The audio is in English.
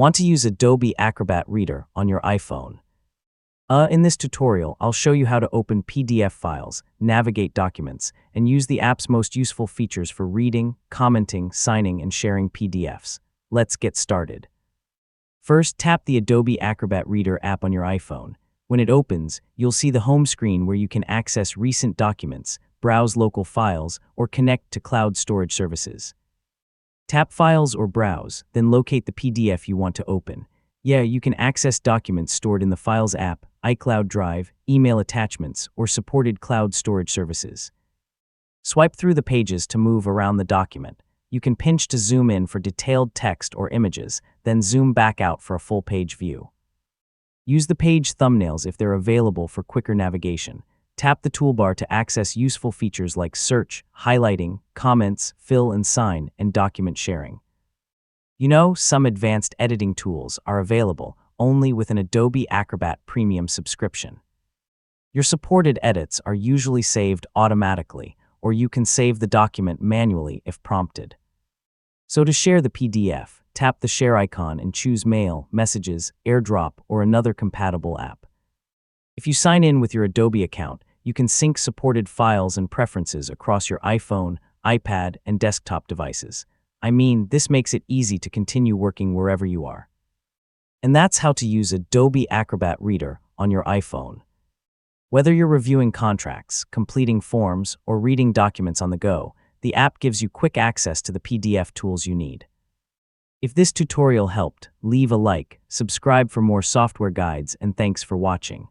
Want to use Adobe Acrobat Reader on your iPhone? In this tutorial, I'll show you how to open PDF files, navigate documents, and use the app's most useful features for reading, commenting, signing, and sharing PDFs. Let's get started. First, tap the Adobe Acrobat Reader app on your iPhone. When it opens, you'll see the home screen where you can access recent documents, browse local files, or connect to cloud storage services. Tap Files or Browse, then locate the PDF you want to open. You can access documents stored in the Files app, iCloud Drive, email attachments, or supported cloud storage services. Swipe through the pages to move around the document. You can pinch to zoom in for detailed text or images, then zoom back out for a full-page view. Use the page thumbnails if they're available for quicker navigation. Tap the toolbar to access useful features like search, highlighting, comments, fill and sign, and document sharing. Some advanced editing tools are available only with an Adobe Acrobat Premium subscription. Your supported edits are usually saved automatically, or you can save the document manually if prompted. So to share the PDF, tap the share icon and choose Mail, Messages, AirDrop, or another compatible app. If you sign in with your Adobe account, you can sync supported files and preferences across your iPhone, iPad, and desktop devices. This makes it easy to continue working wherever you are. And that's how to use Adobe Acrobat Reader on your iPhone. Whether you're reviewing contracts, completing forms, or reading documents on the go, the app gives you quick access to the PDF tools you need. If this tutorial helped, leave a like, subscribe for more software guides, and thanks for watching.